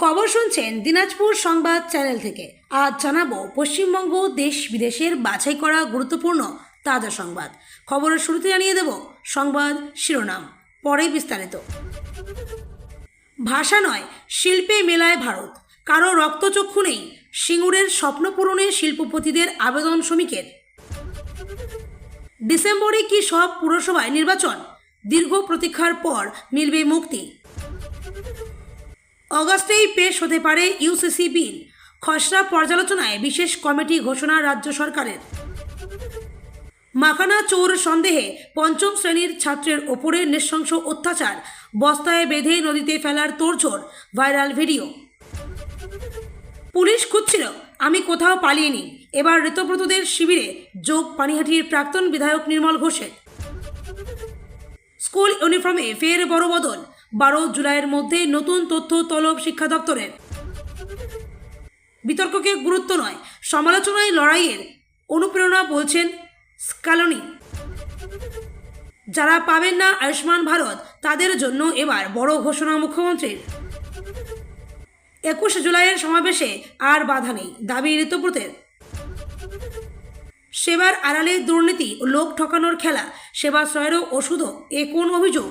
খবর শুনছেন দিনাজপুর সংবাদ চ্যানেল থেকে। আজ জানাবো পশ্চিমবঙ্গ দেশ বিদেশের বাছাই করা গুরুত্বপূর্ণ তাজা সংবাদ। খবরের শুরুতে জানিয়ে দেব সংবাদ শিরোনাম, পরে বিস্তারিত। ভাষা নয়, শিল্পে মেলায় ভারত, কারো রক্তচক্ষু নেই। সিঙ্গুরের স্বপ্ন পূরণে শিল্পপতিদের আবেদন শ্রমিকের। ডিসেম্বরে কি সব পুরসভায় নির্বাচন? দীর্ঘ প্রতীক্ষার পর মিলবে মুক্তি। অগাস্টেই পেশ হতে পারে ইউসিসি বিল, খসড়া পর্যালোচনায় বিশেষ কমিটি ঘোষণা রাজ্য সরকারের। মাখানা চোর সন্দেহে পঞ্চম শ্রেণীর ছাত্রের ওপরে নৃশংস অত্যাচার, বস্তায় বেঁধে নদীতে ফেলার তোড়জোড়, ভাইরাল ভিডিও। পুলিশ খুঁজছিল, আমি কোথাও পালিয়েনি, এবার ঋতব্রতদের শিবিরে যোগ পানিহাটির প্রাক্তন বিধায়ক নির্মল ঘোষের। স্কুল ইউনিফর্মে ফের বড় বদল, 12 জুলাইয়ের মধ্যে নতুন তথ্য তলব শিক্ষা দপ্তরের। বিতর্ককে গুরুত্ব নয়, সমালোচনায় লড়াইয়ের অনুপ্রেরণা বলছেন স্ক্যালোনি। যারা পাবেন না আয়ুষ্মান ভারত তাদের জন্য এবার বড় ঘোষণা মুখ্যমন্ত্রীর। 21 জুলাইয়ের সমাবেশে আর বাধা নেই, দাবি ঋতব্রতের। সেবার আড়ালে দুর্নীতি ও লোক ঠকানোর খেলা, সেবাশ্রয়েরও ওষুধও এ কোন অভিযোগ?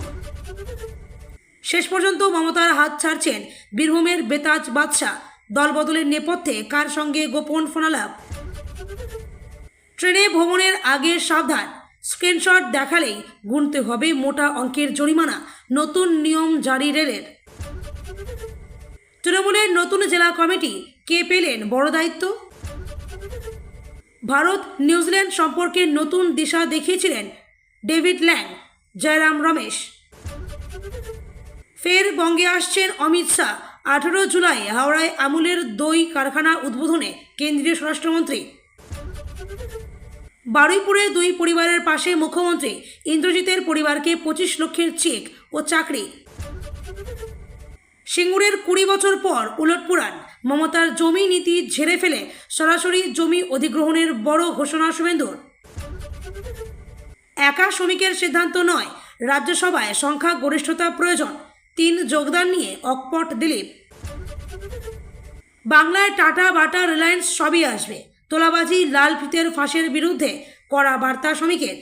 শেষ পর্যন্ত মমতার হাত ছাড়ছেন বীরভূমের বেতাজ বাদশাহ, দলবদলের নেপথ্যে কার সঙ্গে গোপন ফোনালাপ। ট্রেনে ভ্রমণের আগে সাবধান, স্ক্রিনশট দেখালেই গুনতে হবে মোটা অঙ্কের জরিমানা, নতুন নিয়ম জারি রেলের। তৃণমূলের নতুন জেলা কমিটি, কে পেলেন বড় দায়িত্ব? ভারত নিউজিল্যান্ড সম্পর্কে নতুন দিশা দেখিয়েছিলেন ডেভিড ল্যাং, জয়রাম রমেশ। ফের বঙ্গে আসছেন অমিত শাহ, 18 জুলাই হাওড়ায় আমুলের দই কারখানা উদ্বোধনে কেন্দ্রীয় স্বরাষ্ট্রমন্ত্রী। বারুইপুরে দুই পরিবারের পাশে মুখ্যমন্ত্রী, ইন্দ্রজিতের পরিবারকে 25 লক্ষের চেক ও চাকরি। সিঙ্গুরের 20 বছর পর উলটপুরাণ, মমতার জমি নীতি ঝেড়ে ফেলে সরাসরি জমি অধিগ্রহণের বড় ঘোষণা শুভেন্দুর। একা শ্রমিকের সিদ্ধান্ত নয়, রাজ্যসভায় সংখ্যা গরিষ্ঠতা প্রয়োজন, 3 যোগদান নিয়ে অকপট দিলীপ। বাংলায় টাটা, বাটা, রিলায়েন্স সবই আসবে, তোলাবাজি লাল ফিতের ফাঁসের বিরুদ্ধে কড়া বার্তা শ্রমিকের।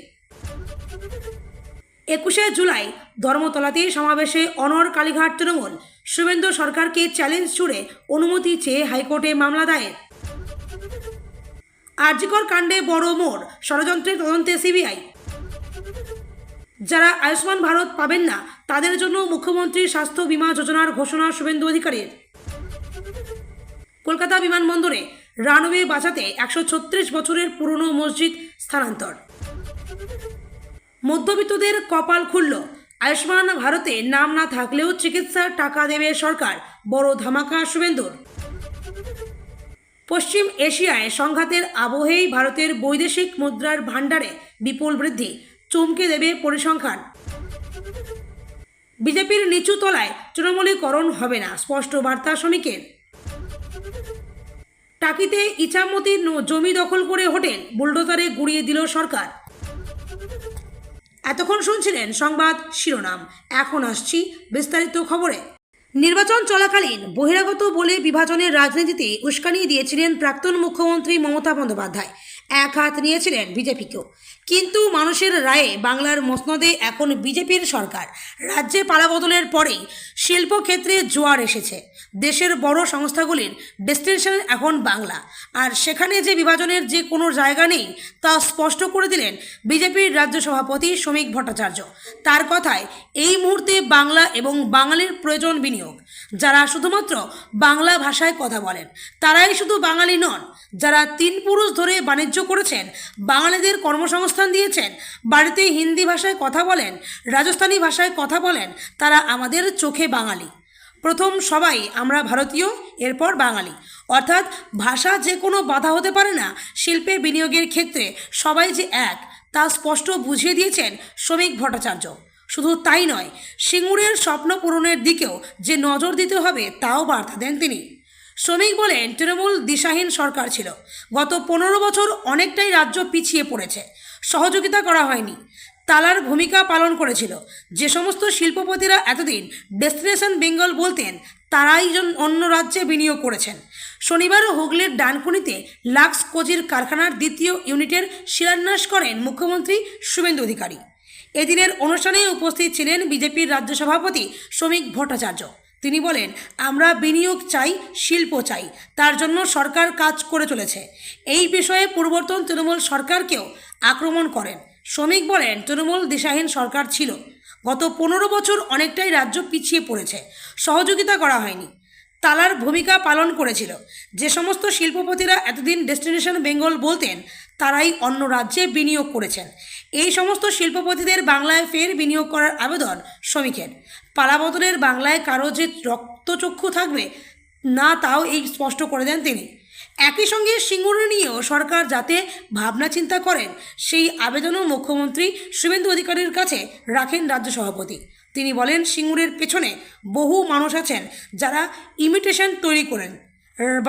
21 জুলাই ধর্মতলাতে সমাবেশে অনড় কালীঘাট তৃণমূল, শুভেন্দু সরকারকে চ্যালেঞ্জ ছুড়ে অনুমতি চেয়ে হাইকোর্টে মামলা দায়ের। আরজিকর কাণ্ডে বড় মোড়, ষড়যন্ত্রের তদন্তে সিবিআই। যারা আয়ুষ্মান ভারত পাবেন না তাদের জন্য মুখ্যমন্ত্রীর স্বাস্থ্য বীমা যোজনার ঘোষণা শুভেন্দু অধিকারীর। কলকাতা বিমানবন্দরে রানওয়ে বাঁচাতে 136 বছরের পুরনো মসজিদ স্থানান্তর। মধ্যবিত্তদের কপাল খুলল, আয়ুষ্মান ভারতে নাম না থাকলেও চিকিৎসার টাকা দেবে সরকার, বড় ধামাকা শুভেন্দুর। পশ্চিম এশিয়ায় সংঘাতের আবহেই ভারতের বৈদেশিক মুদ্রার ভাণ্ডারে বিপুল বৃদ্ধি, চমকে দেবে পরিসংখ্যান। বিজেপির নিচু তলায় তৃণমূলীকরণ হবে না, স্পষ্ট বার্তা শ্রমিকের। টাকিতে ইছামতির জমি দখল করে হোটেল, বুলডোজারে গুড়িয়ে দিল সরকার। এতক্ষণ শুনছিলেন সংবাদ শিরোনাম, এখন আসছি বিস্তারিত খবরে। নির্বাচন চলাকালীন বহিরাগত বলে বিভাজনের রাজনীতিতে উস্কানি দিয়েছিলেন প্রাক্তন মুখ্যমন্ত্রী মমতা বন্দ্যোপাধ্যায়, এক হাত নিয়েছিলেন বিজেপিকেও। কিন্তু মানুষের রায়ে বাংলার মসনদে এখন বিজেপির সরকার। রাজ্যে পালাবদলের পরেই শিল্পক্ষেত্রে জোয়ার এসেছে। দেশের বড় সংস্থাগুলির ডেস্টিনেশন এখন বাংলা, আর সেখানে যে বিভাজনের যে কোনো জায়গা নেই তা স্পষ্ট করে দিলেন বিজেপির রাজ্য সভাপতি শ্রমিক ভট্টাচার্য। তার কথায় এই মুহূর্তে বাংলা এবং বাঙালির প্রয়োজন বিনিয়োগ। যারা শুধুমাত্র বাংলা ভাষায় কথা বলেন তারাই শুধু বাঙালি নন, যারা 3 পুরুষ ধরে বাণিজ্য করেছেন, বাঙালিদের কর্মসংস্থান দিয়েছেন, বাড়িতে হিন্দি ভাষায় কথা বলেন, রাজস্থানী ভাষায় কথা বলেন, তারা আমাদের চোখে বাঙালি। প্রথম সবাই আমরা ভারতীয়, এরপর বাঙালি। অর্থাৎ ভাষা যে কোনো বাধা হতে পারে না শিল্পে বিনিয়োগের ক্ষেত্রে, সবাই যে এক তা স্পষ্ট বুঝিয়ে দিয়েছেন শ্রমিক ভট্টাচার্য। শুধু তাই নয়, সিঙ্গুরের স্বপ্ন পূরণের দিকেও যে নজর দিতে হবে তাও বার্তা দেন তিনি। শ্রমিক বলেন, তৃণমূল দিশাহীন সরকার ছিল। গত 15 বছর অনেকটাই রাজ্য পিছিয়ে পড়েছে, সহযোগিতা করা হয়নি। তালার ভূমিকা পালন করেছিল। যে সমস্ত শিল্পপতিরা এতদিন ডেস্টিনেশন বেঙ্গল বলতেন তারাই অন্য রাজ্যে বিনিয়োগ করেছেন। শনিবার হুগলির ডানকুনিতে লাক্স কোজির কারখানার দ্বিতীয় ইউনিটের শিলান্যাস করেন মুখ্যমন্ত্রী শুভেন্দু অধিকারী। এদিনের অনুষ্ঠানে উপস্থিত ছিলেন বিজেপির রাজ্য সভাপতি শ্রমিক ভট্টাচার্য। তিনি বলেন, আমরা বিনিয়োগ চাই, শিল্প চাই, তার জন্য সরকার কাজ করে চলেছে। এই বিষয়ে পূর্বতন তৃণমূল সরকারকেও আক্রমণ করেন। শ্রমিক বলেন, তৃণমূল দিশাহীন সরকার ছিল। গত 15 বছর অনেকটাই রাজ্য পিছিয়ে পড়েছে, সহযোগিতা করা হয়নি। তালার ভূমিকা পালন করেছিল। যে সমস্ত শিল্পপতিরা এতদিন ডেস্টিনেশন বেঙ্গল বলতেন তারাই অন্য রাজ্যে বিনিয়োগ করেছেন। এই সমস্ত শিল্পপতিদের বাংলায় ফের বিনিয়োগ করার আবেদন শ্রমিকের। পালাবদলের বাংলায় কারো যে রক্তচক্ষু থাকবে না তাও এই স্পষ্ট করে দেন তিনি। একই সঙ্গে সিঙ্গুর নিয়েও সরকার যাতে ভাবনা চিন্তা করেন সেই আবেদনও মুখ্যমন্ত্রী শুভেন্দু অধিকারীর কাছে রাখেন রাজ্য সভাপতি। তিনি বলেন, সিঙ্গুরের পেছনে বহু মানুষ আছেন যারা ইমিটেশন তৈরি করেন।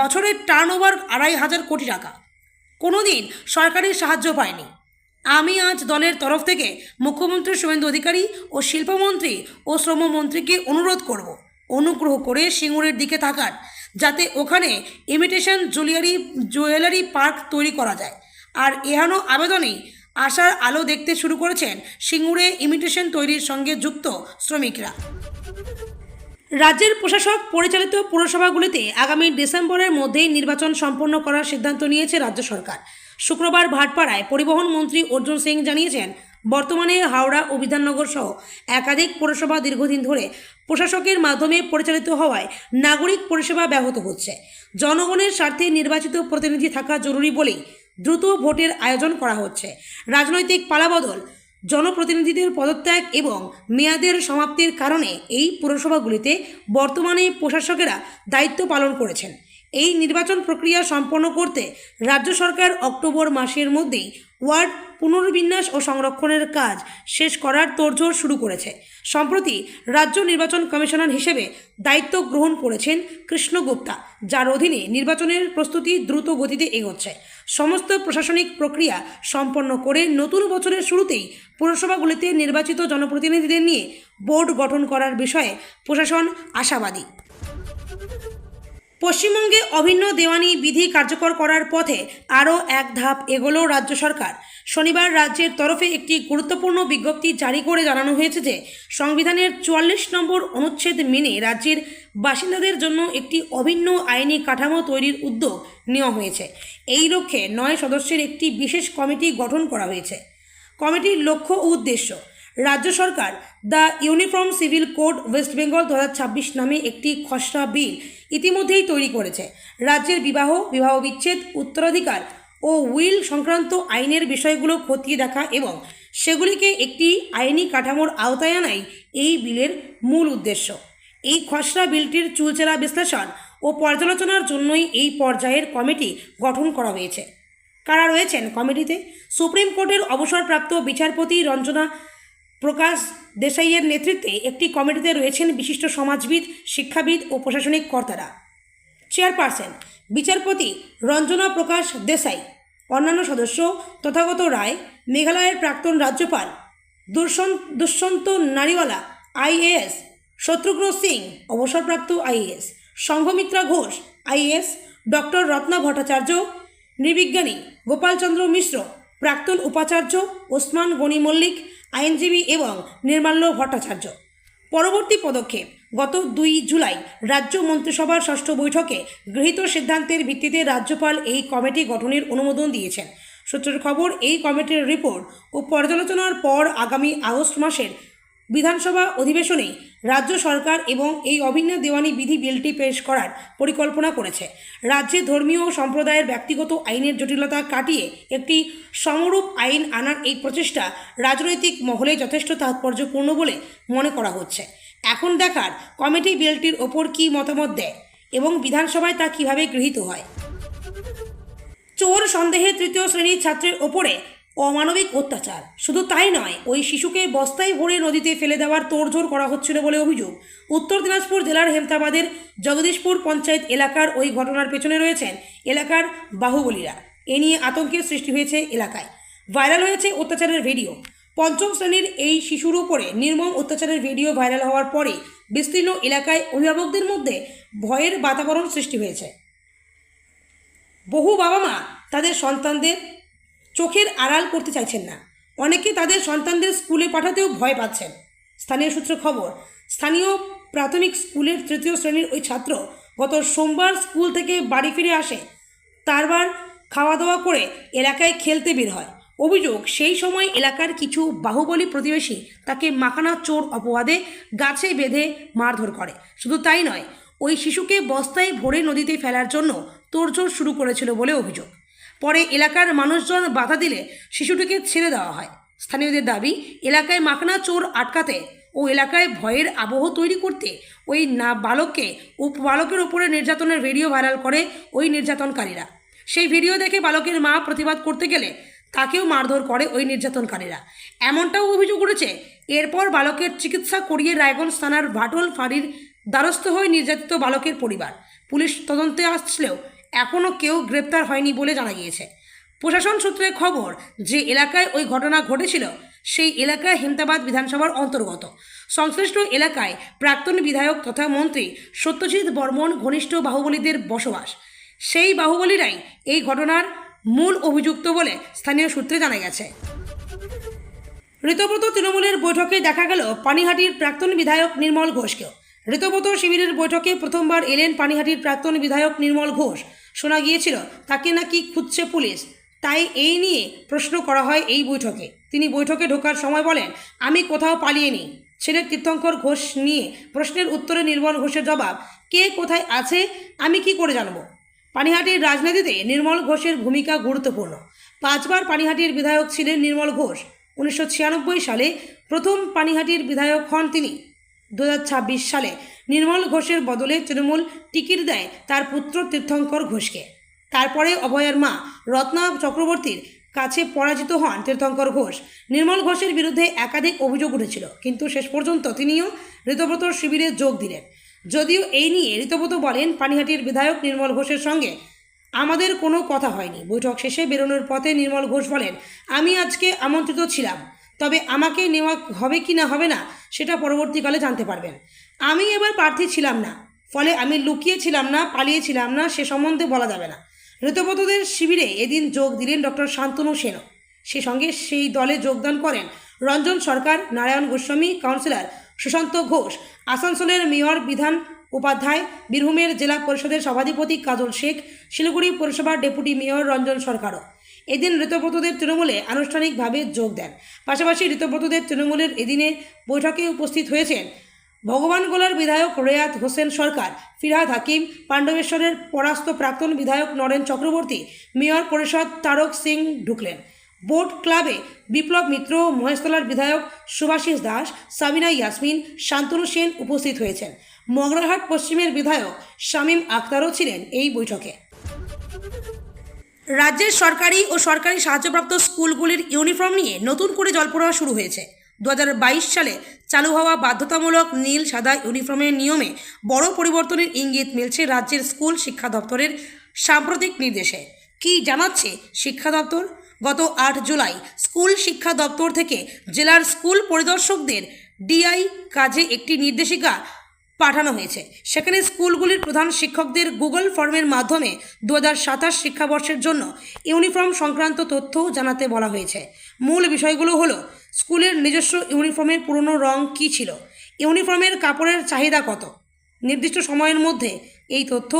বছরের টার্নওভার 2,500 কোটি টাকা, কোনো দিন সরকারি সাহায্য পায়নি। আমি আজ দলের তরফ থেকে মুখ্যমন্ত্রী শুভেন্দু অধিকারী ও শিল্পমন্ত্রী ও শ্রমমন্ত্রীকে অনুরোধ করব, অনুগ্রহ করে সিঙ্গুরের দিকে তাকান, যাতে ওখানে ইমিটেশন জুয়েলারি পার্ক তৈরি করা যায়। আর এহেন আবেদনেই আশার আলো দেখতে শুরু করেছেন সিঙ্গুরে ইমিটেশন তৈরির সঙ্গে যুক্ত শ্রমিকরা। রাজ্যের প্রশাসক পরিচালিত পুরসভাগুলিতে আগামী ডিসেম্বরের মধ্যেই নির্বাচন সম্পন্ন করার সিদ্ধান্ত নিয়েছে রাজ্য সরকার। শুক্রবার ভাটপাড়ায় পরিবহন মন্ত্রী অর্জুন সিং জানিয়েছেন, বর্তমানে হাওড়া ও বিধাননগর সহ একাধিক পৌরসভা দীর্ঘদিন ধরে প্রশাসকের মাধ্যমে পরিচালিত হওয়ায় নাগরিক পরিষেবা ব্যাহত হচ্ছে। জনগণের স্বার্থে নির্বাচিত প্রতিনিধি থাকা জরুরি বলেই দ্রুত ভোটের আয়োজন করা হচ্ছে। রাজনৈতিক পালাবদল, জনপ্রতিনিধিদের পদত্যাগ এবং মেয়াদের সমাপ্তির কারণে এই পুরসভাগুলিতে বর্তমানে প্রশাসকেরা দায়িত্ব পালন করেছেন। এই নির্বাচন প্রক্রিয়া সম্পন্ন করতে রাজ্য সরকার অক্টোবর মাসের মধ্যেই ওয়ার্ড পুনর্বিন্যাস ও সংরক্ষণের কাজ শেষ করার তোড়জোড় শুরু করেছে। সম্প্রতি রাজ্য নির্বাচন কমিশনার হিসেবে দায়িত্ব গ্রহণ করেছেন কৃষ্ণ গুপ্তা, যার অধীনে নির্বাচনের প্রস্তুতি দ্রুত গতিতে এগোচ্ছে। সমস্ত প্রশাসনিক প্রক্রিয়া সম্পন্ন করে নতুন বছরের শুরুতেই পুরসভাগুলিতে নির্বাচিত জনপ্রতিনিধিদের নিয়ে বোর্ড গঠন করার বিষয়ে প্রশাসন আশাবাদী। পশ্চিমবঙ্গে অভিন্ন দেওয়ানি বিধি কার্যকর করার পথে আরও এক ধাপ এগোলো রাজ্য সরকার। শনিবার রাজ্যের তরফে একটি গুরুত্বপূর্ণ বিজ্ঞপ্তি জারি করে জানানো হয়েছে যে সংবিধানের 44 নম্বর অনুচ্ছেদ মেনে রাজ্যের বাসিন্দাদের জন্য একটি অভিন্ন আইনি কাঠামো তৈরির উদ্যোগ নেওয়া হয়েছে। এই লক্ষ্যে 9 সদস্যের একটি বিশেষ কমিটি গঠন করা হয়েছে। কমিটির লক্ষ্য ও উদ্দেশ্য: রাজ্য সরকার the uniform civil code West Bengal 2026 নামে একটি খসড়া বিল ইতিমধ্যেই তৈরি করেছে। রাজ্যের বিবাহ বিচ্ছেদ, উত্তরাধিকার ও উইল সংক্রান্ত আইনের বিষয়গুলো খতিয়ে দেখা এবং সেগুলিকে একটি আইনি কাঠামোর আওতায় আনাই এই বিলের মূল উদ্দেশ্য। এই খসড়া বিলটির চুলচেরা বিশ্লেষণ ও পর্যালোচনার জন্যই এই পর্যায়ের কমিটি গঠন করা হয়েছে। কারা রয়েছেন কমিটিতে? সুপ্রিম কোর্টের অবসরপ্রাপ্ত বিচারপতি রঞ্জনা প্রকাশ দেশাইয়ের নেতৃত্বে একটি কমিটিতে রয়েছেন বিশিষ্ট সমাজবিদ, শিক্ষাবিদ ও প্রশাসনিক কর্তারা। চেয়ারপারসন বিচারপতি রঞ্জনা প্রকাশ দেশাই। অন্যান্য সদস্য: তথাগত রায়, মেঘালয়ের প্রাক্তন রাজ্যপাল দুষ্যন্ত নারিওয়ালা IAS, শত্রুঘ্ন সিং অবসরপ্রাপ্ত IAS, সংঘমিত্রা ঘোষ IAS, ডক্টর রত্না ভট্টাচার্য, নৃবিজ্ঞানী গোপালচন্দ্র মিশ্র, প্রাক্তন উপাচার্য ওসমান গনি মল্লিক, আইনজীবী এবং নির্মাল্য ভট্টাচার্য। পরবর্তী পদক্ষেপ: গত 2 জুলাই রাজ্য মন্ত্রিসভার ষষ্ঠ বৈঠকে গৃহীত সিদ্ধান্তের ভিত্তিতে রাজ্যপাল এই কমিটি গঠনের অনুমোদন দিয়েছেন। সূত্রের খবর, এই কমিটির রিপোর্ট ও পর্যালোচনার পর আগামী আগস্ট মাসের বিধানসভা অধিবেশনে রাজ্য সরকার এবং এই অভিন্ন দেওয়ানি বিধি বিলটি পেশ করার পরিকল্পনা করেছে। রাজ্যে ধর্মীয় ও সম্প্রদায়ের ব্যক্তিগত আইনের জটিলতা কাটিয়ে একটি সমরূপ আইন আনার এই প্রচেষ্টা রাজনৈতিক মহলে যথেষ্ট তাৎপর্যপূর্ণ বলে মনে করা হচ্ছে। এখন দেখার কমিটি বিলটির ওপর কী মতামত দেয় এবং বিধানসভায় তা কীভাবে গৃহীত হয়। চোর সন্দেহে 3য় শ্রেণীর ছাত্রের ওপরে অমানবিক অত্যাচার। শুধু তাই নয়, ওই শিশুকে বস্তায় ভরে নদীতে ফেলে দেওয়ার তোড়জোড় করা হচ্ছিল বলে অভিযোগ। উত্তর দিনাজপুর জেলার হেমতাবাদের জগদীশপুর পঞ্চায়েত এলাকার ওই ঘটনার পেছনে রয়েছেন এলাকার বাহুবলীরা। এ নিয়ে আতঙ্কের সৃষ্টি হয়েছে এলাকায়। ভাইরাল হয়েছে অত্যাচারের ভিডিও। পঞ্চম শ্রেণীর এই শিশুর উপরে নির্মম অত্যাচারের ভিডিও ভাইরাল হওয়ার পরে বিস্তীর্ণ এলাকায় অভিভাবকদের মধ্যে ভয়ের বাতাবরণ সৃষ্টি হয়েছে। বহু বাবা মা তাদের সন্তানদের চোখের আড়াল করতে চাইছেন না, অনেকে তাদের সন্তানদের স্কুলে পাঠাতেও ভয় পাচ্ছেন। স্থানীয় সূত্রে খবর, স্থানীয় প্রাথমিক স্কুলের তৃতীয় শ্রেণীর ওই ছাত্র গত সোমবার স্কুল থেকে বাড়ি ফিরে আসে, তারপর খাওয়া দাওয়া করে এলাকায় খেলতে বের হয়। অভিযোগ, সেই সময় এলাকার কিছু বাহুবলী প্রতিবেশী তাকে মাখানা চোর অপবাদে গাছে বেঁধে মারধর করে। শুধু তাই নয়, ওই শিশুকে বস্তায় ভরে নদীতে ফেলার জন্য তোড়জোড় শুরু করেছিল বলে অভিযোগ। পরে এলাকার মানুষজন বাধা দিলে শিশুটিকে ছেড়ে দেওয়া হয়। স্থানীয়দের দাবি, এলাকায় মাখানা চোর আটকাতে ও এলাকায় ভয়ের আবহ তৈরি করতে ওই বালকের উপরে নির্যাতনের ভিডিও ভাইরাল করে ওই নির্যাতনকারীরা। সেই ভিডিও দেখে বালকের মা প্রতিবাদ করতে গেলে তাকেও মারধর করে ওই নির্যাতনকারীরা, এমনটাও অভিযোগ উঠেছে। এরপর বালকের চিকিৎসা করিয়ে রায়গঞ্জ থানার ভাটল ফাঁড়ির দ্বারস্থ হয়ে নির্যাতিত বালকের পরিবার। পুলিশ তদন্তে আসলেও এখনও কেউ গ্রেপ্তার হয়নি বলে জানা গিয়েছে। প্রশাসন সূত্রে খবর, যে এলাকায় ওই ঘটনা ঘটেছিল সেই এলাকায় হেমতাবাদ বিধানসভার অন্তর্গত। সংশ্লিষ্ট এলাকায় প্রাক্তন বিধায়ক তথা মন্ত্রী সত্যজিৎ বর্মন ঘনিষ্ঠ বাহুবলীদের বসবাস। সেই বাহুবলীরাই এই ঘটনার মূল অভিযুক্ত বলে স্থানীয় সূত্রে জানা গেছে। ঋতব্রত তৃণমূলের বৈঠকে দেখা গেল পানিহাটির প্রাক্তন বিধায়ক নির্মল ঘোষকেও। ঋতব্রত শিবিরের বৈঠকে প্রথমবার এলেন পানিহাটির প্রাক্তন বিধায়ক নির্মল ঘোষ। শোনা গিয়েছিল তাকে নাকি খুঁজছে পুলিশ, তাই এই নিয়ে প্রশ্ন করা হয় এই বৈঠকে। তিনি বৈঠকে ঢোকার সময় বলেন, আমি কোথাও পালিয়ে নেই। ছেলে তীর্থঙ্কর ঘোষ নিয়ে প্রশ্নের উত্তরে নির্মল ঘোষের জবাব, কে কোথায় আছে আমি কি করে জানবো। পানিহাটির রাজনীতিতে নির্মল ঘোষের ভূমিকা গুরুত্বপূর্ণ। 5 বার পানিহাটির বিধায়ক ছিলেন নির্মল ঘোষ। 1996 সালে প্রথম পানিহাটির বিধায়ক হন তিনি। 2026 সালে নির্মল ঘোষের বদলে তৃণমূল টিকিট দেয় তার পুত্র তীর্থঙ্কর ঘোষকে। তারপরে অভয়ের মা রত্না চক্রবর্তীর কাছে পরাজিত হন তীর্থঙ্কর ঘোষ। নির্মল ঘোষের বিরুদ্ধে একাধিক অভিযোগ উঠেছিল, কিন্তু শেষ পর্যন্ত তিনিও ঋতব্রত শিবিরে যোগ দিলেন। যদিও এই নিয়ে ঋতব্রত বলেন, পানিহাটির বিধায়ক নির্মল ঘোষের সঙ্গে আমাদের কোনো কথা হয়নি। বৈঠক শেষে বেরোনোর পথে নির্মল ঘোষ বলেন, আমি আজকে আমন্ত্রিত ছিলাম, তবে আমাকে নেওয়া হবে কি না হবে না সেটা পরবর্তীকালে জানতে পারবেন। আমি এবার প্রার্থী ছিলাম না, ফলে আমি লুকিয়েছিলাম না, পালিয়েছিলাম না, সে সম্বন্ধে বলা যাবে না। ঋতব্রতদের শিবিরে এদিন যোগ দিলেন ডক্টর শান্তনু সেনও। সে সঙ্গে সেই দলে যোগদান করেন রঞ্জন সরকার, নারায়ণ গোস্বামী, কাউন্সিলর সুশান্ত ঘোষ, আসানসোলের মেয়র বিধান উপাধ্যায়, বীরভূমের জেলা পরিষদের সভাধিপতি কাজল শেখ, শিলিগুড়ি পৌরসভার ডেপুটি মেয়র রঞ্জন সরকারও এদিন ঋতব্রতদের তৃণমূলে আনুষ্ঠানিকভাবে যোগ দেন। পাশাপাশি ঋতব্রতদের তৃণমূলের এদিনে বৈঠকে উপস্থিত হয়েছেন ভগবানগোলার বিধায়ক রেয়াত হোসেন সরকার, ফিরহাদ হাকিম, পাণ্ডবেশ্বরের পরাস্ত প্রাক্তন বিধায়ক নরেন চক্রবর্তী, মেয়র পরিষদ তারক সিং ঢুকলেন। বোট ক্লাবে বিপ্লব মিত্র, মহেশতলার বিধায়ক সুভাষিস দাস, সাবিনা ইয়াসমিন, শান্তনু সেন উপস্থিত হয়েছেন। মগরাহাট পশ্চিমের বিধায়ক শামীম আখতারও ছিলেন এই বৈঠকে। রাজ্যের সরকারি ও সরকারি সাহায্যপ্রাপ্ত স্কুলগুলির ইউনিফর্ম নিয়ে নতুন করে জল্পনা শুরু হয়েছে। 2022 সালে চালু হওয়া বাধ্যতামূলক নীল সাদা ইউনিফর্মের নিয়মে বড় পরিবর্তনের ইঙ্গিত মিলছে রাজ্যের স্কুল শিক্ষা দপ্তরের সাম্প্রতিক নির্দেশে। কি জানাচ্ছে শিক্ষা দপ্তর? গত 8 জুলাই স্কুল শিক্ষা দপ্তর থেকে জেলার স্কুল পরিদর্শকদের ডিআই কাজে একটি নির্দেশিকা পাঠানো হয়েছে। সেখানে স্কুলগুলির প্রধান শিক্ষকদের গুগল ফর্মের মাধ্যমে 2027 শিক্ষাবর্ষের জন্য ইউনিফর্ম সংক্রান্ত তথ্য জানাতে বলা হয়েছে। মূল বিষয়গুলো হলো, স্কুলের নিজস্ব ইউনিফর্মের পুরনো রং কী ছিল, ইউনিফর্মের কাপড়ের চাহিদা কত, নির্দিষ্ট সময়ের মধ্যে এই তথ্য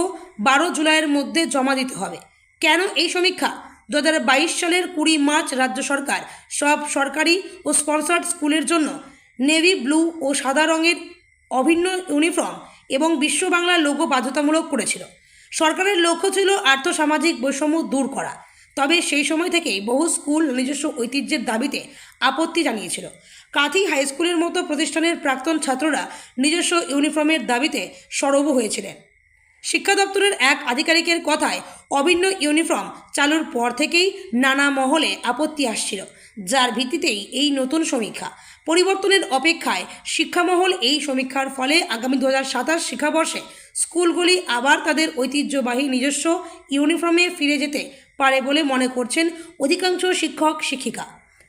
12 জুলাইয়ের মধ্যে জমা দিতে হবে। কেন এই সমীক্ষা? 2022 সালের 20 মার্চ রাজ্য সরকার সব সরকারি ও স্পন্সর্ড স্কুলের জন্য নেভি ব্লু ও সাদা রঙের অভিন্ন ইউনিফর্ম এবং বিশ্ব বাংলা লোগো বাধ্যতামূলক করেছিল। সরকারের লক্ষ্য ছিল আর্থসামাজিক বৈষম্য দূর করা। তবে সেই সময় থেকেই বহু স্কুল নিজস্ব ঐতিহ্যের দাবিতে আপত্তি জানিয়েছিল। কাঁথি হাইস্কুলের মতো প্রতিষ্ঠানের প্রাক্তন ছাত্ররা নিজস্ব ইউনিফর্মের দাবিতে সরব হয়েছিলেন। শিক্ষা দপ্তরের এক আধিকারিকের কথায়, অভিন্ন ইউনিফর্ম চালুর পর থেকেই নানা মহলে আপত্তি আসছিল, যার ভিত্তিতেই এই নতুন সমীক্ষা। পরিবর্তনের অপেক্ষায় শিক্ষামহল এই সমীক্ষার ফলে আগামী 2027 শিক্ষাবর্ষে স্কুলগুলি আবার তাদের ঐতিহ্যবাহী নিজস্ব ইউনিফর্মে ফিরে যেতে পারে বলে মনে করছেন অধিকাংশ শিক্ষক শিক্ষিকা।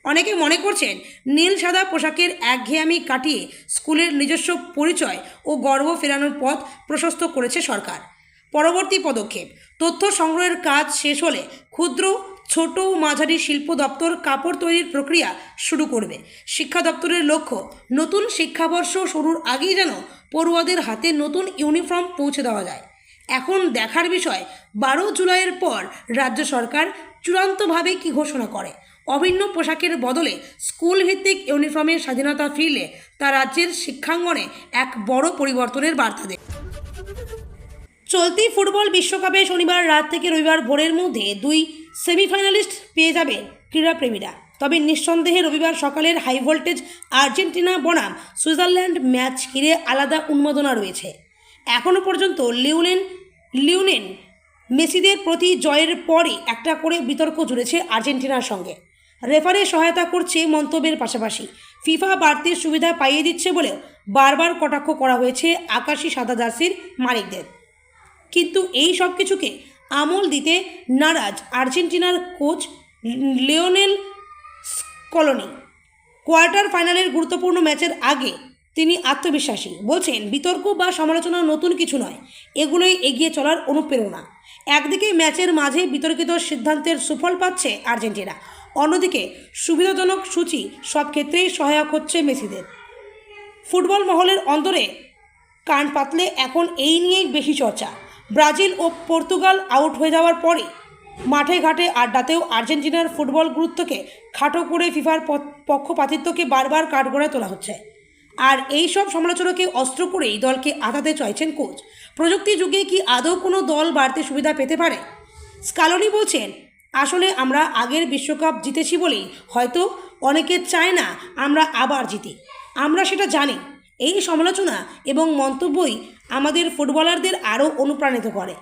অনেকে মনে করছেন নীল সাদা পোশাকের একঘেয়েমি কাটিয়ে স্কুলের নিজস্ব পরিচয় ও গর্ব ফেরানোর পথ প্রশস্ত করেছে সরকার। পরবর্তী পদক্ষেপ, তথ্য সংগ্রহের কাজ শেষ হলে ক্ষুদ্র ছোট ও মাঝারি শিল্প দপ্তর কাপড় তৈরির প্রক্রিয়া শুরু করবে। শিক্ষা দপ্তরের লক্ষ্য, নতুন শিক্ষাবর্ষ শুরুর আগেই যেন পড়ুয়াদের হাতে নতুন ইউনিফর্ম পৌঁছে দেওয়া যায়। এখন দেখার বিষয় 12 জুলাইয়ের পর রাজ্য সরকার চূড়ান্তভাবে কী ঘোষণা করে। অভিন্ন পোশাকের বদলে স্কুল ভিত্তিক ইউনিফর্মের স্বাধীনতা ফিরলে তা রাজ্যের শিক্ষাঙ্গনে এক বড় পরিবর্তনের বার্তা দেবে। চলতি ফুটবল বিশ্বকাপে শনিবার রাত থেকে রবিবার ভোরের মধ্যে 2 সেমিফাইনালিস্ট পেয়ে যাবেন ক্রীড়াপ্রেমীরা। তবে নিঃসন্দেহে রবিবার সকালের হাই ভোল্টেজ আর্জেন্টিনা বনাম সুইজারল্যান্ড ম্যাচ ঘিরে আলাদা উন্মাদনা রয়েছে। এখনও পর্যন্ত লিওনেল মেসিদের প্রতি জয়ের পরই একটা করে বিতর্ক জুড়েছে আর্জেন্টিনার সঙ্গে। রেফারি সহায়তা করছে মন্তব্যের পাশাপাশি ফিফা বাড়তির সুবিধা পাইয়ে দিচ্ছে বলেও বারবার কটাক্ষ করা হয়েছে আকাশি সাদা জার্সির মালিকদের। কিন্তু এই সব কিছুকে আমল দিতে নারাজ আর্জেন্টিনার কোচ লিওনেল স্কলোনি। কোয়ার্টার ফাইনালের গুরুত্বপূর্ণ ম্যাচের আগে তিনি আত্মবিশ্বাসী, বলছেন বিতর্ক বা সমালোচনা নতুন কিছু নয়, এগুলোই এগিয়ে চলার অনুপ্রেরণা। একদিকে ম্যাচের মাঝে বিতর্কিত সিদ্ধান্তের সুফল পাচ্ছে আর্জেন্টিনা, অন্যদিকে সুবিধাজনক সূচি সব ক্ষেত্রেই সহায়ক হচ্ছে মেসিদের। ফুটবল মহলের অন্তরে কান পাতলে এখন এই নিয়েই বেশি চর্চা। ব্রাজিল ও পর্তুগাল আউট হয়ে যাওয়ার পরে মাঠে ঘাটে আড্ডাতেও আর্জেন্টিনার ফুটবল গুরুত্বকে খাটো করে ফিফার পক্ষপাতিত্বকে বারবার কাঠগড়ায় তোলা হচ্ছে। আর এই সব সমালোচনাকে অস্ত্র করেই দলকে আঁতাতে চাইছেন কোচ। প্রযুক্তি যুগে কি আদৌ কোনো দল বাড়তি সুবিধা পেতে পারে? স্কালোনি বলছেন, আসলে আমরা আগের বিশ্বকাপ জিতেছি বলেই হয়তো অনেকে চায় না আমরা আবার জিতি। আমরা সেটা জানি। এই সমালোচনা এবং মন্তব্যই আমাদের ফুটবলারদের আরও অনুপ্রাণিত করে।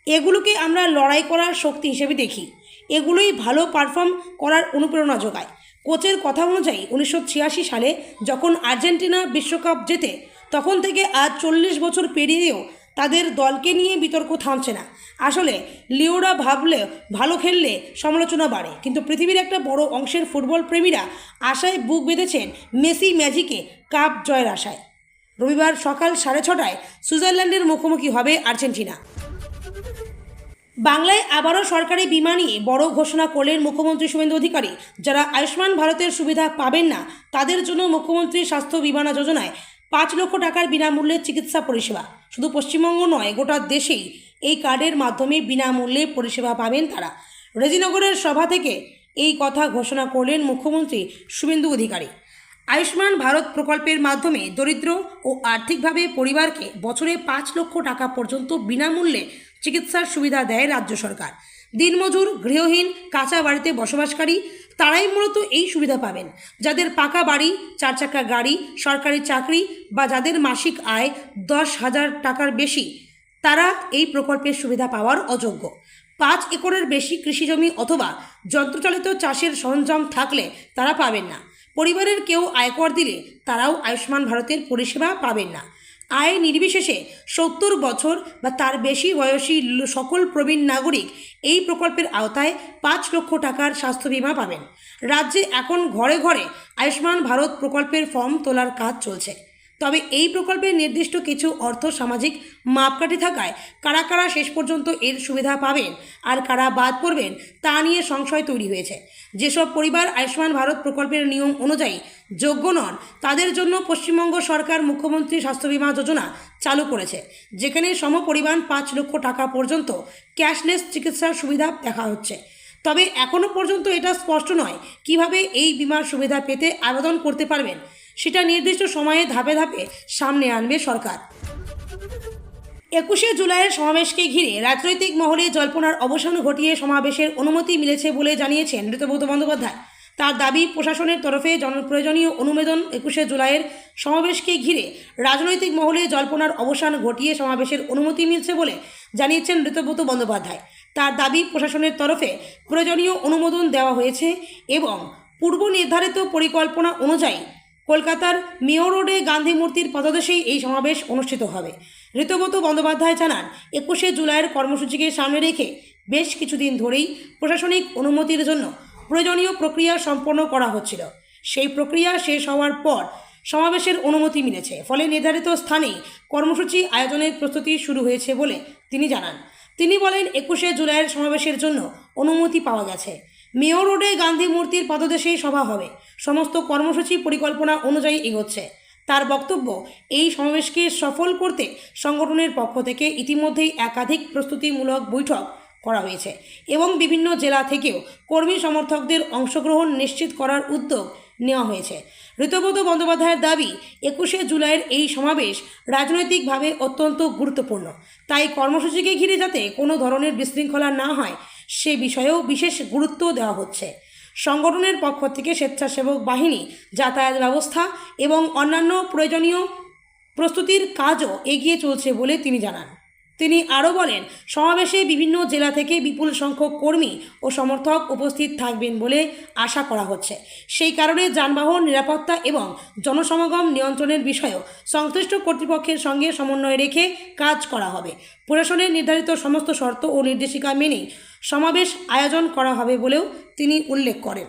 এগুলোকে আমরা লড়াই করার শক্তি হিসেবে দেখি। এগুলোই ভালো পারফর্ম করার অনুপ্রেরণা যোগায়। কোচের কথা অনুযায়ী 1986 সালে যখন আর্জেন্টিনা বিশ্বকাপ জেতে, তখন থেকে আজ 40 বছর পেরিয়েও তাদের দলকে নিয়ে বিতর্ক থামছে না। আসলে লিওরা ভাবলে ভালো খেললে সমালোচনা বাড়ে, কিন্তু পৃথিবীর একটা বড় অংশের ফুটবল প্রেমীরা আশায় বুক বেঁধেছেন মেসি ম্যাজিকে কাপ জয়ের আশায়। রবিবার সকাল 6:30টায় সুইজারল্যান্ডের মুখোমুখি হবে আর্জেন্টিনা। বাংলায় আবারও সরকারি বিমা নিয়ে বড় ঘোষণা করলেন মুখ্যমন্ত্রী শুভেন্দু অধিকারী। যারা আয়ুষ্মান ভারতের সুবিধা পাবেন না তাদের জন্য মুখ্যমন্ত্রী স্বাস্থ্য বিমা যোজনায় 5 লক্ষ টাকার বিনামূল্যে চিকিৎসা পরিষেবা। শুধু পশ্চিমবঙ্গ নয়, গোটা দেশেই এই কার্ডের মাধ্যমে বিনামূল্যে পরিষেবা পাবেন তারা। রেজিনগরের সভা থেকে এই কথা ঘোষণা করলেন মুখ্যমন্ত্রী শুভেন্দু অধিকারী। আয়ুষ্মান ভারত প্রকল্পের মাধ্যমে দরিদ্র ও আর্থিকভাবে পরিবারকে বছরে 5 লক্ষ টাকা পর্যন্ত বিনামূল্যে চিকিৎসার সুবিধা দেয় রাজ্য সরকার। দিনমজুর, গৃহহীন, কাঁচা বাড়িতে বসবাসকারী তারাই মূলত এই সুবিধা পাবেন। যাদের পাকা বাড়ি, 4 চাকা গাড়ি, সরকারি চাকরি বা যাদের মাসিক আয় 10,000 টাকার বেশি, তারা এই প্রকল্পের সুবিধা পাওয়ার অযোগ্য। 5 একরের বেশি কৃষিজমি অথবা যন্ত্রচালিত চাষের সরঞ্জাম থাকলে তারা পাবেন না। পরিবারের কেউ আয়কর দিলে তারাও আয়ুষ্মান ভারতের পরিষেবা পাবেন না। আয় নির্বিশেষে 70 বছর বা তার বেশি বয়সী সকল প্রবীণ নাগরিক এই প্রকল্পের আওতায় 5 লক্ষ টাকার স্বাস্থ্য বিমা পাবেন। রাজ্যে এখন ঘরে ঘরে আয়ুষ্মান ভারত প্রকল্পের ফর্ম তোলার কাজ চলছে। তবে এই প্রকল্পের নির্দিষ্ট কিছু অর্থ সামাজিক মাপকাঠি থাকায় কারা কারা শেষ পর্যন্ত এর সুবিধা পাবেন আর কারা বাদ পড়বেন তা নিয়ে সংশয় তৈরি হয়েছে। যেসব পরিবার আয়ুষ্মান ভারত প্রকল্পের নিয়ম অনুযায়ী যোগ্য নন তাদের জন্য পশ্চিমবঙ্গ সরকার মুখ্যমন্ত্রী স্বাস্থ্য বিমা যোজনা চালু করেছে, যেখানে সমপরিমাণ 5 লক্ষ টাকা পর্যন্ত ক্যাশলেস চিকিৎসার সুবিধা দেখা হচ্ছে। তবে এখনও পর্যন্ত এটা স্পষ্ট নয় কিভাবে এই বিমার সুবিধা পেতে আবেদন করতে পারবেন। সেটা নির্দিষ্ট সময়ে ধাপে ধাপে সামনে আনবে সরকার। 21শে জুলাইয়ের সমাবেশকে ঘিরে রাজনৈতিক মহলে জল্পনার অবসান ঘটিয়ে সমাবেশের অনুমতি মিলেছে বলে জানিয়েছেন ঋতব্রত বন্দ্যোপাধ্যায়। তার দাবি, প্রশাসনের তরফে জনপ্রয়োজনীয় অনুমোদন 21শে জুলাইয়ের সমাবেশকে ঘিরে রাজনৈতিক মহলে জল্পনার অবসান ঘটিয়ে সমাবেশের অনুমতি মিলছে বলে জানিয়েছেন ঋতব্রত বন্দ্যোপাধ্যায়। তার দাবি, প্রশাসনের তরফে প্রয়োজনীয় অনুমোদন দেওয়া হয়েছে এবং পূর্ব নির্ধারিত পরিকল্পনা অনুযায়ী কলকাতার মেয়র রোডে গান্ধী মূর্তির পদদেশেই এই সমাবেশ অনুষ্ঠিত হবে। ঋতব্রত বন্দ্যোপাধ্যায় জানান, 21শে জুলাইয়ের কর্মসূচিকে সামনে রেখে বেশ কিছুদিন ধরেই প্রশাসনিক অনুমতির জন্য প্রয়োজনীয় প্রক্রিয়া সম্পন্ন করা হচ্ছিল। সেই প্রক্রিয়া শেষ হওয়ার পর সমাবেশের অনুমতি মিলেছে, ফলে নির্ধারিত স্থানেই কর্মসূচি আয়োজনের প্রস্তুতি শুরু হয়েছে বলে তিনি জানান। তিনি বলেন, 21শে জুলাইয়ের সমাবেশের জন্য অনুমতি পাওয়া গেছে। মেয়র রোডে গান্ধী মূর্তির পাদদেশেই সভা হবে। সমস্ত কর্মসূচি পরিকল্পনা অনুযায়ী এগোচ্ছে। তার বক্তব্য, এই সমাবেশকে সফল করতে সংগঠনের পক্ষ থেকে ইতিমধ্যেই একাধিক প্রস্তুতিমূলক বৈঠক করা হয়েছে এবং বিভিন্ন জেলা থেকেও কর্মী সমর্থকদের অংশগ্রহণ নিশ্চিত করার উদ্যোগ নেওয়া হয়েছে। ঋতব্রত বন্দ্যোপাধ্যায়ের দাবি, 21শে জুলাইয়ের এই সমাবেশ রাজনৈতিকভাবে অত্যন্ত গুরুত্বপূর্ণ। তাই কর্মসূচিকে ঘিরে যাতে কোনো ধরনের বিশৃঙ্খলা না হয় সে বিষয়েও বিশেষ গুরুত্ব দেওয়া হচ্ছে। সংগঠনের পক্ষ থেকে স্বেচ্ছাসেবক বাহিনী, যাতায়াত ব্যবস্থা এবং অন্যান্য প্রয়োজনীয় প্রস্তুতির কাজও এগিয়ে চলছে বলে তিনি জানান। তিনি আরও বলেন, সমাবেশে বিভিন্ন জেলা থেকে বিপুল সংখ্যক কর্মী ও সমর্থক উপস্থিত থাকবেন বলে আশা করা হচ্ছে। সেই কারণে যানবাহন নিরাপত্তা এবং জনসমাগম নিয়ন্ত্রণের বিষয়েও সংশ্লিষ্ট কর্তৃপক্ষের সঙ্গে সমন্বয় রেখে কাজ করা হবে। প্রশাসনের নির্ধারিত সমস্ত শর্ত ও নির্দেশিকা মেনেই সমাবেশ আয়োজন করা হবে বলেও তিনি উল্লেখ করেন।